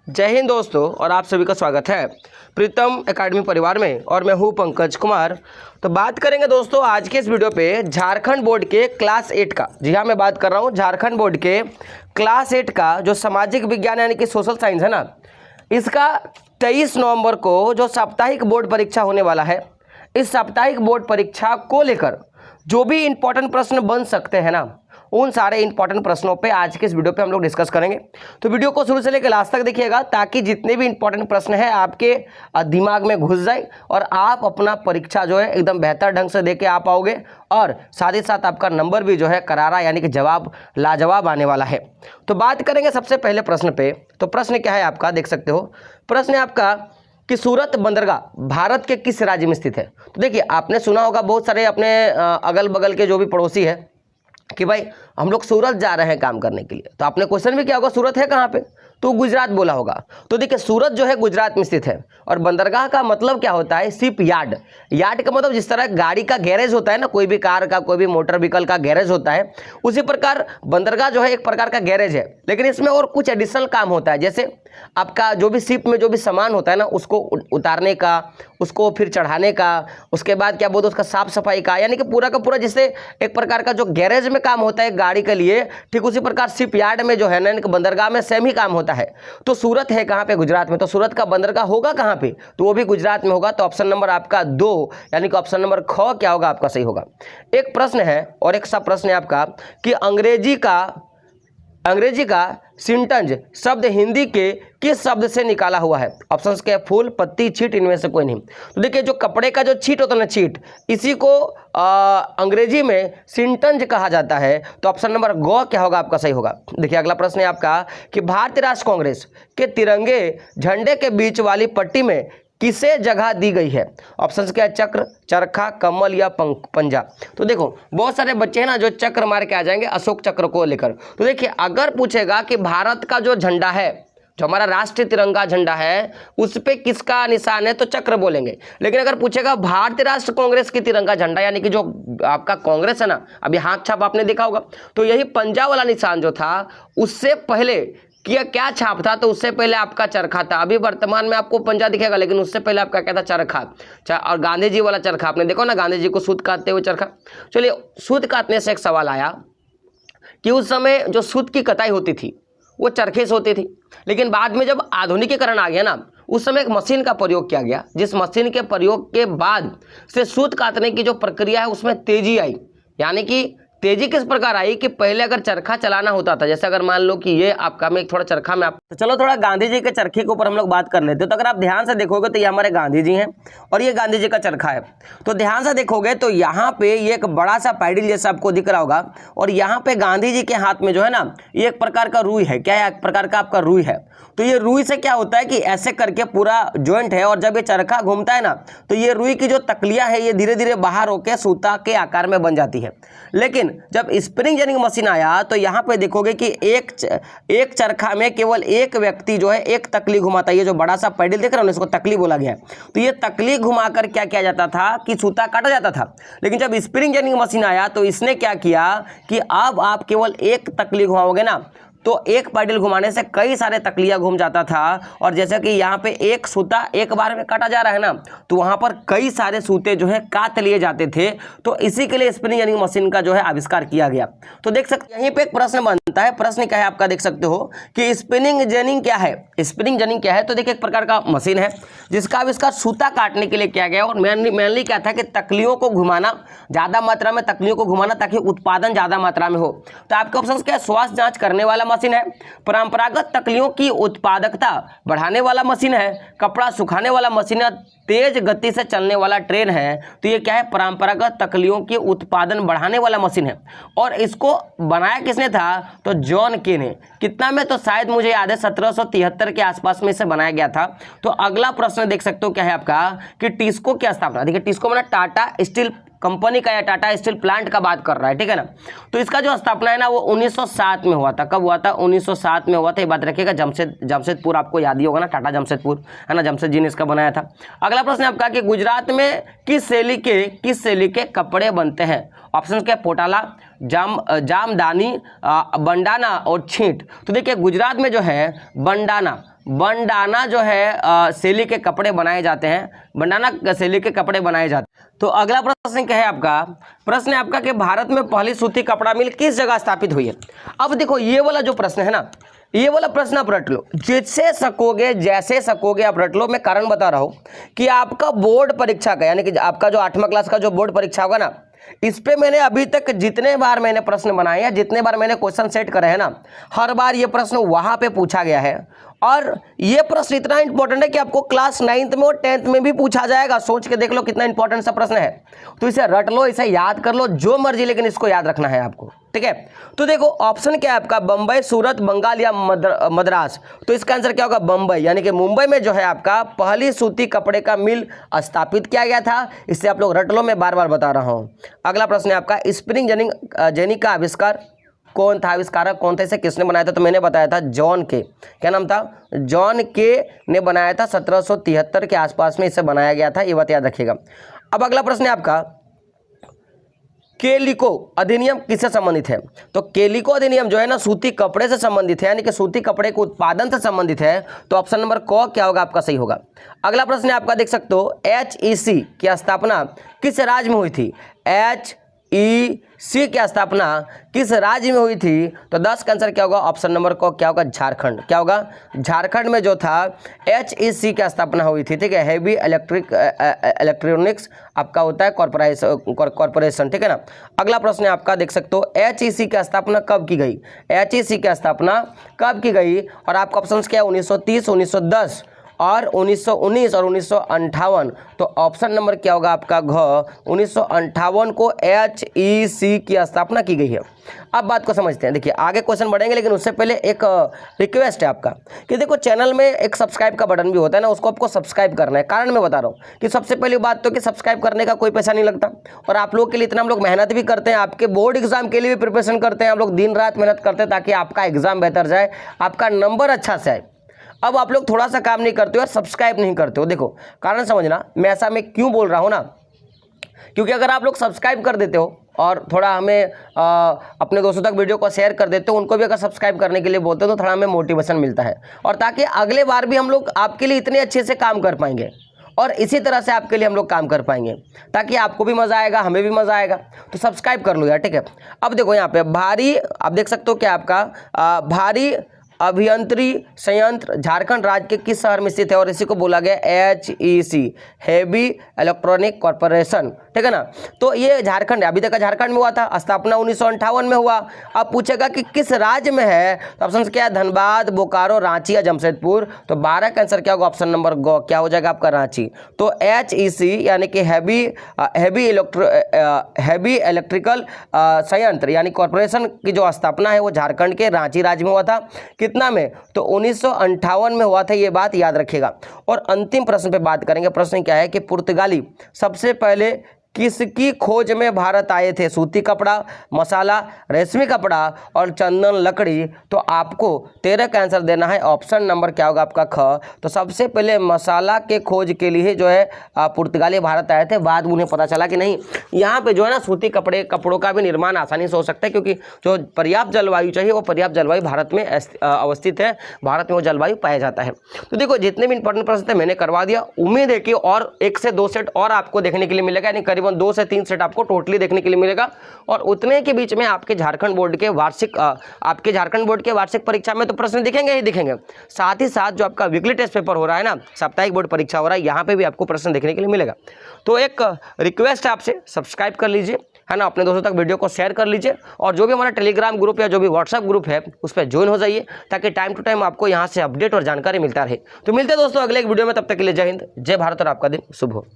जय हिंद दोस्तों, और आप सभी का स्वागत है प्रीतम एकेडमी परिवार में। और मैं हूं पंकज कुमार। तो बात करेंगे दोस्तों आज के इस वीडियो पे झारखंड बोर्ड के क्लास 8 का। जी हाँ, मैं बात कर रहा हूं झारखंड बोर्ड के क्लास 8 का जो सामाजिक विज्ञान यानी कि सोशल साइंस है ना, इसका 23 नवंबर को जो साप्ताहिक बोर्ड परीक्षा होने वाला है, इस साप्ताहिक बोर्ड परीक्षा को लेकर जो भी इंपॉर्टेंट प्रश्न बन सकते हैं ना, उन सारे इंपॉर्टेंट प्रश्नों पे आज के इस वीडियो पे हम लोग डिस्कस करेंगे। तो वीडियो को शुरू से लेकर लास्ट तक देखिएगा ताकि जितने भी इंपॉर्टेंट प्रश्न हैं आपके दिमाग में घुस जाए और आप अपना परीक्षा जो है एकदम बेहतर ढंग से देके आ पाओगे, और साथ ही साथ आपका नंबर भी जो है करारा यानी कि जवाब लाजवाब आने वाला है। तो बात करेंगे सबसे पहले प्रश्न पे। तो प्रश्न क्या है आपका, देख सकते हो। प्रश्न है आपका कि सूरत बंदरगाह भारत के किस राज्य में स्थित है। तो देखिए, आपने सुना होगा बहुत सारे अपने अगल बगल के जो भी पड़ोसी है कि भाई हम लोग सूरत जा रहे हैं काम करने के लिए। तो आपने क्वेश्चन भी किया होगा सूरत है कहाँ पे, तो गुजरात बोला होगा। तो देखिए, सूरत जो है गुजरात में स्थित है। और बंदरगाह का मतलब क्या होता है, शिप यार्ड। यार्ड का मतलब जिस तरह गाड़ी का गैरेज होता है ना, कोई भी कार का कोई भी मोटर व्हीकल का गैरेज होता है, उसी प्रकार बंदरगाह जो है एक प्रकार का गैरेज है। लेकिन इसमें और कुछ एडिशनल काम होता है, जैसे आपका जो भी शिप में जो भी सामान होता है ना, उसको उतारने का, उसको फिर चढ़ाने का, उसके बाद क्या बोलते हैं उसका साफ सफाई का, यानी कि पूरा का पूरा जिससे एक प्रकार का जो गैरेज में काम होता है गाड़ी के लिए, ठीक उसी प्रकार शिप यार्ड में जो है ना, बंदरगाह में सेम ही काम होता है। तो सूरत है कहाँ पे, गुजरात में। तो सूरत का बंदरगाह होगा कहाँ पे, तो वो भी गुजरात में होगा। तो ऑप्शन नंबर आपका 2 यानी कि ऑप्शन नंबर ख क्या होगा आपका, सही होगा। एक प्रश्न है और एक सा प्रश्न है आपका कि अंग्रेजी का सिंटज शब्द हिंदी के किस शब्द से निकाला हुआ है। ऑप्शंस के फूल, पत्ती, छीट, इनमें से कोई नहीं। तो देखिए, जो कपड़े का जो छीट होता है ना, छीट, इसी को अंग्रेजी में सिंटज कहा जाता है। तो ऑप्शन नंबर ग क्या होगा आपका, सही होगा। देखिए, अगला प्रश्न है आपका कि भारतीय राष्ट्र कांग्रेस के तिरंगे झंडे के बीच वाली पट्टी में किसे जगह दी गई है। ऑप्शंस क्या है, चक्र, चरखा, कमल या पंजा। तो देखो, बहुत सारे बच्चे हैं ना जो चक्र मार के आ जाएंगे अशोक चक्र को लेकर। तो देखिए, अगर पूछेगा कि भारत का जो झंडा है, जो हमारा राष्ट्रीय तिरंगा झंडा है, उस पे किसका निशान है, तो चक्र बोलेंगे। लेकिन अगर पूछेगा भारतीय राष्ट्र कांग्रेस की तिरंगा झंडा यानी कि जो आपका कांग्रेस है ना, अभी हाथ छाप आपने देखा होगा, तो यही पंजा वाला निशान जो था, उससे पहले क्या छाप था, तो उससे पहले आपका चरखा था। अभी वर्तमान में आपको पंजा दिखेगा, लेकिन उससे पहले आपका क्या था, चरखा। और गांधी जी वाला चरखा आपने देखो ना, गांधी जी को सूत काटते हुए चरखा। चलिए, सूत काटने से एक सवाल आया कि उस समय जो सूत की कताई होती थी वो चरखे से होती थी, लेकिन बाद में जब आधुनिकीकरण आ गया ना, उस समय एक मशीन का प्रयोग किया गया, जिस मशीन के प्रयोग के बाद से सूत काटने की जो प्रक्रिया है उसमें तेजी आई। यानी कि तेजी किस प्रकार आई कि पहले अगर चरखा चलाना होता था, जैसे अगर मान लो कि ये आपका में एक थोड़ा चरखा में आप, तो चलो थोड़ा गांधी जी के चरखे के ऊपर हम लोग बात कर लेते हैं। तो अगर आप ध्यान से देखोगे तो ये हमारे गांधी जी हैं और ये गांधी जी का चरखा है। तो ध्यान से देखोगे तो यहाँ पे ये एक बड़ा सा पैडिल जैसा आपको दिख रहा होगा, और यहाँ पे गांधी जी के हाथ में जो है ना, ये एक प्रकार का रुई है। क्या है, एक प्रकार का आपका रुई है। तो ये रुई से क्या होता है कि ऐसे करके पूरा जॉइंट है, और जब ये चरखा घूमता है ना, तो ये रुई की जो तकलिया है ये धीरे धीरे बाहर होकर सूता के आकार में बन जाती है। लेकिन जब स्पिनिंग जेनिंग मशीन आया तो यहाँ पे देखोगे कि एक चरखा में केवल एक व्यक्ति जो है एक तकली घुमाता है। ये जो बड़ा सा पैडल देख रहे हो, इसको तकली बोला गया है। तो ये तकली घुमाकर क्या किया जाता था कि सूता काटा जाता था। लेकिन जब स्पिनिंग जेनिंग मशीन आया तो इसने क्या किया कि अब आप केवल एक तकली घुमाओगे ना, तो एक पैडल घुमाने से कई सारे तकलियां घूम जाता था। और जैसे कि यहाँ पे एक सूता एक बार में काटा जा रहा है ना, तो वहां पर कई सारे सूते जो है काट लिए जाते थे। तो इसी के लिए स्पिनिंग जेनिंग मशीन का जो है आविष्कार किया गया। तो देख सकते यहीं पे एक प्रश्न बनता है। प्रश्न क्या है आपका, देख सकते हो कि स्पिनिंग जेनिंग क्या है। स्पिनिंग जेनिंग क्या है, तो देखिए, एक प्रकार का मशीन है जिसका आविष्कार सूता काटने के लिए किया गया। और मेनली क्या था कि तकलियों को घुमाना, ज्यादा मात्रा में तकलियों को घुमाना ताकि उत्पादन ज्यादा मात्रा में हो। तो आपके ऑप्शन क्या है, स्वास्थ्य जांच करने वाला मशीन है, परंपरागत तकलियों की उत्पादकता बढ़ाने वाला मशीन है, कपड़ा सुखाने वाला मशीन है, तेज गति से चलने वाला ट्रेन है। तो ये क्या है, परंपरागत तकलियों की उत्पादन बढ़ाने वाला मशीन है। और इसको बनाया किसने था, तो जॉन के ने। कितना में, तो शायद मुझे याद है 1773 के आसपास में इसे बनाया गया था। तो अगला प्रश्न देख सकते हो क्या है आपका कि टिस्को की स्थापना। देखिए, टिस्को मतलब टाटा स्टील कंपनी का या टाटा स्टील प्लांट का बात कर रहा है, ठीक है ना। तो इसका जो स्थापना है ना वो 1907 में हुआ था। कब हुआ था, 1907 में हुआ था। ये बात रखिएगा, जमशेदपुर आपको याद ही होगा ना, टाटा जमशेदपुर है ना, जमशेद जी ने इसका बनाया था। अगला प्रश्न आपका कि गुजरात में किस शैली के कपड़े बनते हैं। ऑप्शन क्या, पोटाला, जामदानी, बंडाना और छींट। तो देखिए गुजरात में जो है बंडाना जो है शैली के कपड़े बनाए जाते हैं, बंडाना शैली के कपड़े बनाए जाते हैं। तो अगला प्रश्न क्या है आपका, प्रश्न है आपका कि भारत में पहली सूती कपड़ा मिल किस जगह स्थापित हुई है। अब देखो ये वाला जो प्रश्न है ना, ये वाला प्रश्न आप रट लो, जिससे सकोगे जैसे सकोगे आप रट लो। मैं कारण बता रहा हूं कि आपका बोर्ड परीक्षा का, यानी कि आपका जो 8वां क्लास का जो बोर्ड परीक्षा होगा ना, इस पे मैंने अभी तक जितने बार मैंने प्रश्न बनाए हैं, जितने बार मैंने क्वेश्चन सेट करे हैं ना, हर बार ये प्रश्न वहां पे पूछा गया है। और ये प्रश्न इतना इंपॉर्टेंट है कि आपको क्लास 9th में और 10th में भी पूछा जाएगा। सोच के देख लो कितना इंपॉर्टेंट सा प्रश्न है। तो इसे रट लो, इसे याद कर लो, जो मर्जी, लेकिन इसको याद रखना है आपको, ठीक है। तो देखो ऑप्शन क्या है आपका, बंबई, सूरत, बंगाल या मद्रास। तो इसका आंसर क्या होगा, बंबई, यानी कि मुंबई में जो है आपका पहली सूती कपड़े का मिल स्थापित किया गया था। इससे आप लोग रट लो, मैं बार बार बता रहा हूं। अगला प्रश्न है आपका, स्प्रिंग जेनिक का आविष्कार कौन था, आविष्कारक कौन था, इसे किसने बनाया था। तो मैंने बताया था जॉन के, क्या नाम था, जॉन के ने बनाया था। 1773 के आसपास में इसे बनाया गया था, ये बात याद रखिएगा। अब अगला प्रश्न है आपका, केलिको अधिनियम किससे संबंधित है। तो केलिको अधिनियम जो है ना सूती कपड़े से संबंधित है, यानी कि सूती कपड़े के उत्पादन से संबंधित है। तो ऑप्शन नंबर क क्या होगा आपका, सही होगा। अगला प्रश्न है आपका, देख सकते हो HEC की स्थापना किस राज्य में हुई थी। HEC की स्थापना किस राज्य में हुई थी। तो 10 का आंसर क्या होगा, ऑप्शन नंबर को क्या होगा, झारखंड। क्या होगा, झारखंड में जो था HEC की स्थापना हुई थी, ठीक है। हैवी इलेक्ट्रॉनिक्स आपका होता है कॉर्पोरेशन, ठीक है ना। अगला प्रश्न है आपका, देख सकते हो HEC की स्थापना कब की गई। HEC की स्थापना कब की गई, और आपका ऑप्शन क्या है, 1930, 1910 और 1919 और 1958। तो ऑप्शन नंबर क्या होगा आपका घ, 1958 को HEC की स्थापना की गई है। अब बात को समझते हैं, देखिए आगे क्वेश्चन बढ़ेंगे, लेकिन उससे पहले एक रिक्वेस्ट है आपका कि देखो चैनल में एक सब्सक्राइब का बटन भी होता है ना, उसको आपको सब्सक्राइब करना है। कारण मैं बता रहा हूँ कि सबसे पहली बात तो कि सब्सक्राइब करने का कोई पैसा नहीं लगता, और आप लोग के लिए इतना हम लोग मेहनत भी करते हैं, आपके बोर्ड एग्जाम के लिए भी प्रिपरेशन करते हैं, हम लोग दिन रात मेहनत करते हैं ताकि आपका एग्जाम बेहतर जाए, आपका नंबर अच्छा से आए। अब आप लोग थोड़ा सा काम नहीं करते हो और सब्सक्राइब नहीं करते हो। देखो कारण समझना, मैं ऐसा मैं क्यों बोल रहा हूँ ना, क्योंकि अगर आप लोग सब्सक्राइब कर देते हो और थोड़ा हमें अपने दोस्तों तक वीडियो को शेयर कर देते हो, उनको भी अगर सब्सक्राइब करने के लिए बोलते हो तो थोड़ा हमें मोटिवेशन मिलता है, और ताकि अगले बार भी हम लोग आपके लिए इतने अच्छे से काम कर पाएंगे, और इसी तरह से आपके लिए हम लोग काम कर पाएंगे, ताकि आपको भी मज़ा आएगा, हमें भी मज़ा आएगा। तो सब्सक्राइब कर लो यार, ठीक है। अब देखो यहाँ पे भारी, आप देख सकते हो क्या आपका भारी अभियंत्रिकी संयंत्र झारखंड राज्य के किस शहर में स्थित है, और इसी को बोला गया HEC, हैवी इलेक्ट्रॉनिक कॉर्पोरेशन, ठीक है ना। तो ये झारखंड है, अभी तक झारखंड में हुआ था, स्थापना 1958 में हुआ। अब पूछेगा कि किस राज्य में है, तो ऑप्शन क्या है, धनबाद, बोकारो, रांची या जमशेदपुर। तो 12 का आंसर क्या होगा, ऑप्शन नंबर ग क्या हो जाएगा आपका, रांची। तो HEC यानी कि हैवी इलेक्ट्रिकल संयंत्र यानी कॉर्पोरेशन की जो स्थापना है वो झारखंड के रांची राज्य में हुआ था। कितना में, तो 1958 में हुआ था, ये बात याद रखिएगा। और अंतिम प्रश्न पे बात करेंगे। प्रश्न क्या है कि पुर्तगाली सबसे पहले किसकी खोज में भारत आए थे। सूती कपड़ा, मसाला, रेशमी कपड़ा और चंदन लकड़ी। तो आपको 13 का आंसर देना है, ऑप्शन नंबर क्या होगा आपका ख। तो सबसे पहले मसाला के खोज के लिए जो है पुर्तगाली भारत आए थे, बाद में उन्हें पता चला कि नहीं यहाँ पे जो है ना सूती कपड़ों का भी निर्माण आसानी से हो सकता है, क्योंकि जो पर्याप्त जलवायु चाहिए वो पर्याप्त जलवायु भारत में अवस्थित है, भारत में वो जलवायु पाया जाता है। तो देखो जितने भी इंपॉर्टेंट प्रश्न थे मैंने करवा दिया। उम्मीद है कि और 1 से 2 सेट और आपको देखने के लिए मिलेगा, यानी करीबन 2 से 3 सेट आपको टोटली देखने के लिए मिलेगा। और उतने के बीच में आपके झारखंड बोर्ड के वार्षिक परीक्षा में तो प्रश्न दिखेंगे ही दिखेंगे, साथ ही साथ जो आपका वीकली टेस्ट पेपर हो रहा है ना, साप्ताहिक बोर्ड परीक्षा हो रहा है, यहाँ पे भी आपको प्रश्न देखने के लिए मिलेगा। तो एक रिक्वेस्ट है आपसे, सब्सक्राइब कर लीजिए, है ना, अपने दोस्तों तक वीडियो को शेयर कर लीजिए, और जो भी हमारा टेलीग्राम ग्रुप या जो भी व्हाट्सएप ग्रुप है उस पर ज्वाइन हो जाइए, ताकि टाइम टू टाइम आपको यहाँ से अपडेट और जानकारी मिलता रहे। तो मिलते हैं दोस्तों अगले एक वीडियो में, तब तक के लिए जय हिंद, जय भारत और आपका दिन शुभ हो।